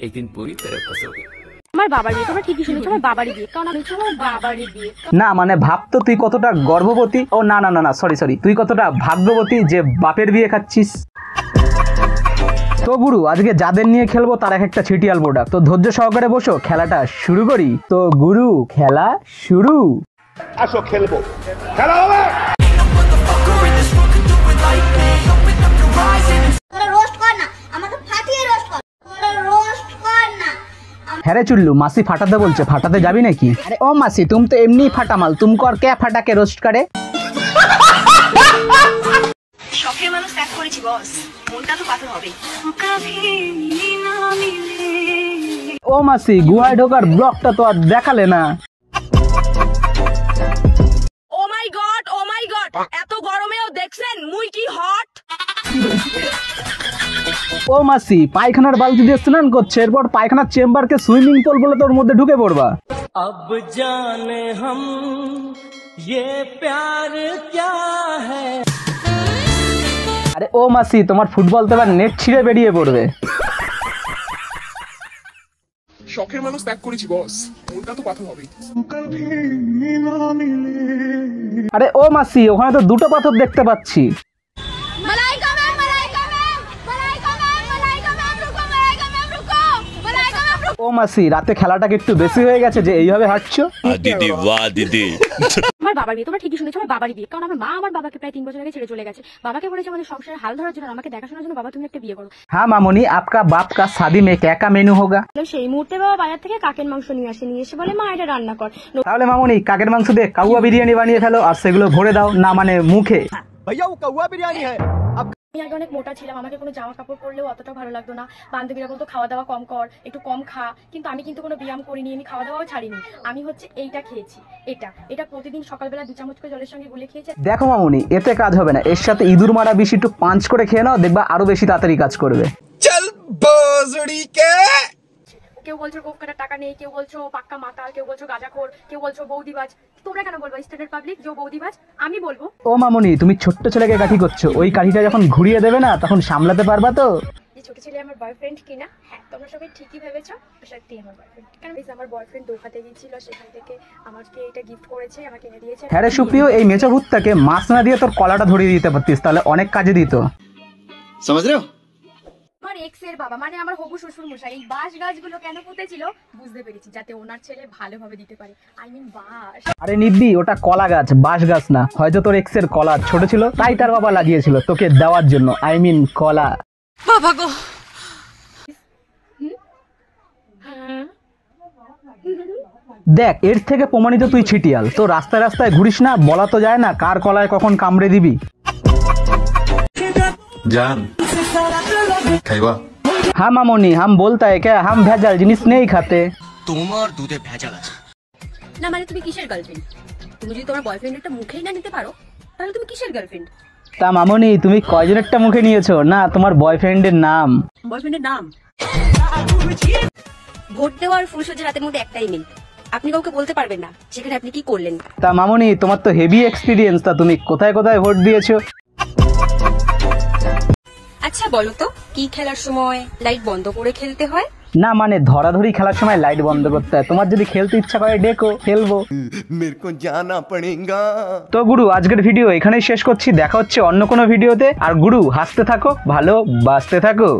एक दिन पूरी तरह फंसोगे। আমার বাবার বিয়ে, তোমরা ঠিকই শুনেছো, আমার বাবারই বিয়ে, কারণ আমি আমার বাবারই বিয়ে। না মানে ভাব তো তুই কতটা গর্ভবতী, ও না না না না সরি তুই কতটা ভাগ্যবতী যে বাপের বিয়ে খাচ্ছিস। তো গুরু আজকে যাদের নিয়ে খেলবো তার এক একটা ছিটিয়াল প্রোডাক্ট, তো ধৈর্য সহকারে বসো, খেলাটা শুরু করি। তো গুরু খেলা শুরু। আসো খেলবো, খেলা হবে। হ্যাঁ চুল্লু, মাসি ফাটাতে বলছে, ফাটাতে যাবি নাকি? আরে ও মাসি তুম তো এমনি ফাটামাল, তুমকো আর কে ফাটাকে রোস্ট করে। শখের মানুষ ত্যাগ করেছি বস, মনটা তো পাথর হবে। ও মাসি গুহায় ঢোকার ব্লকটা তো আর দেখালে না। ও মাই গড এত গরমেও দেখছেন মুই কি হট। ও মাসি পায়খানার বালতি দিয়ে স্নান করছে, এরপর পায়খানার চেম্বারকে সুইমিং পুল বলে তোর মধ্যে ঢুকে পড়বা। अब जाने हम ये प्यार क्या है। আরে ও মাসি তোমার ফুটবল তো এবার নেট ছিঁড়ে বেরিয়ে পড়বে। শখের মানুষ ত্যাগ করেছি বস, মনটা তো পাথর হবে। আরে ও মাসি ওখানে তো দুটো পাথর দেখতে পাচ্ছি। ও মাসি রাতে খেলাটাকে একটু বেশি হয়ে গেছে যে এইভাবে হাঁটছো। দিদি বাহ দিদি। আমার বাবার বিয়ে, তোমরা ঠিকই শুনেছো, আমার বাবারই বিয়ে, কারণ আমার মা আমার বাবাকে প্রায় 3 বছর আগে ছেড়ে চলে গেছে। বাবাকে বলেছে আমাদের সংসারের হাল ধরার জন্য, আমাকে দেখাশোনার জন্য, বাবা তুমি একটা বিয়ে করো। হ্যাঁ মামনি, আপকা বাপ কা শাদি মে ক্যা কা মেনু হোগা। সেই মুহূর্তে বাবা বাজার থেকে কাকের মাংস নিয়ে এসে বলে মা এটা রান্না কর। তাহলে মামনি কাকের মাংস দিয়ে কাউয়া বিরিয়ানি বানিয়ে ফেলো আর সেগুলো ভরে দাও, না মানে মুখে। भैया वो कौवा बिरयानी है। আমি আগে অনেক মোটা ছিলাম, আমাকে কোনো জামা কাপড় পরলেও অতটা ভালো লাগতো না। বান্ধবীরা বলতো খাওয়া দাওয়া কম কর, একটু কম খা, কিন্তু আমি কিন্তু কোনো ব্যায়াম করিনি, আমি খাওয়া দাওয়াও ছাড়িনি। আমি হচ্ছে এইটা খেয়েছি, এটা প্রতিদিন সকালবেলা 2 চামচ করে জলের সঙ্গে গুলে খেয়েছি। দেখো মামনি এতে কাজ হবে না, এর সাথে ইঁদুর মারা বেশি একটু পাঞ্চ করে খেয়ে নাও, দেখবা আরো বেশি তাড়াতাড়ি কাজ করবে। চল বজড়ি কে। কেউ বলছো গোফ কাটার টাকা নেই, কেউ বলছো পাক্কা মাতাল, কেউ বলছো গাঁজাখোর, কেউ বলছো বৌদিবাজ। তোমরা কেন বলবো স্ট্যান্ডার্ড পাবলিক যে বৌদিবাজ? আমি বলবো। ও মামনি তুমি ছোট্ট ছেলেকে কাঠি করছো, ওই কাঠিটা যখন ঘুরিয়ে দেবে না তখন সামলাতে পারবা তো। যে ছোট ছেলে আমার বয়ফ্রেন্ড কিনা, হ্যাঁ তোমরা সবাই ঠিকই ভেবেছো, সত্যি আমার বয়ফ্রেন্ড। কারণ আমার বয়ফ্রেন্ড দোকাতে গিয়েছিল, সেখান থেকে আমাকে এটা গিফট করেছে, আমাকে এনে দিয়েছে। হ্যাঁ রে সুপ্রিয়, এই মেচো ভূতটাকে মাছ না দিয়ে তোর কলাটা ধরিয়ে দিতে পারতিস, তাহলে অনেক কাজে দিত। समझ रहे हो? আমার এক্স এর বাবা মানে আমার হবু শ্বশুর মশাই এই বাঁশ গাছগুলো কেন পুঁতেছিল বুঝতে পেরেছি, যাতে ওনার ছেলে ভালোভাবে দিতে পারে। আই মিন বাঁশ। আরে নিব্বি ওটা কলা গাছ, বাঁশ গাছ না। হয়তো তোর এক্স এর কলা ছোট ছিল তাই তার বাবা লাগিয়েছিল তোকে দেওয়ার জন্য, আই মিন কলা। বাবা গো। দেখ এর থেকে প্রমাণিত তুই ছিটিয়াল, তো রাস্তায় রাস্তায় ঘুরিস না, বলা তো যায় না কার কলায় কখন কামড়ে দিবি। जान खाइबा? हाँ मामोनी हम बोलता है क्या, हम ভেজাল জিনিস নেই খাতে। তোমার দুধে ভেজাল আছে। না মানে তুমি কিসের গার্লফ্রেন্ড? তুমি যদি তোমার বয়ফ্রেন্ডেরটা মুখেই না নিতে পারো তাহলে তুমি কিসের গার্লফ্রেন্ড? তা মামনি তুমি কয়জনেরটা মুখে নিয়েছো, না তোমার বয়ফ্রেন্ডের নাম? বয়ফ্রেন্ডের নাম? ভোট দেওয়ার ফুলসজ্জার রাতের মধ্যে একটাই মিল, আপনি কাউকে বলতে পারবেন না সেখানে আপনি কি করলেন। তা মামনি তোমার তো হেভি এক্সপিরিয়েন্স, তা তুমি কোথায় কোথায় ভোট দিয়েছো? আচ্ছা বলো তো কি খেলার সময় লাইট বন্ধ করে খেলতে হয়? না মানে ধরাধরি খেলার সময় লাইট বন্ধ করতে হয়। তোমার যদি খেলতে ইচ্ছা করে ডেকো, খেলবো। मेरे को जाना पड़ेगा। তো গুরু আজকের ভিডিও এখানেই শেষ করছি, দেখা হচ্ছে অন্য কোনো ভিডিওতে। আর গুরু হাসতে থাকো, ভালো বাঁচতে থাকো।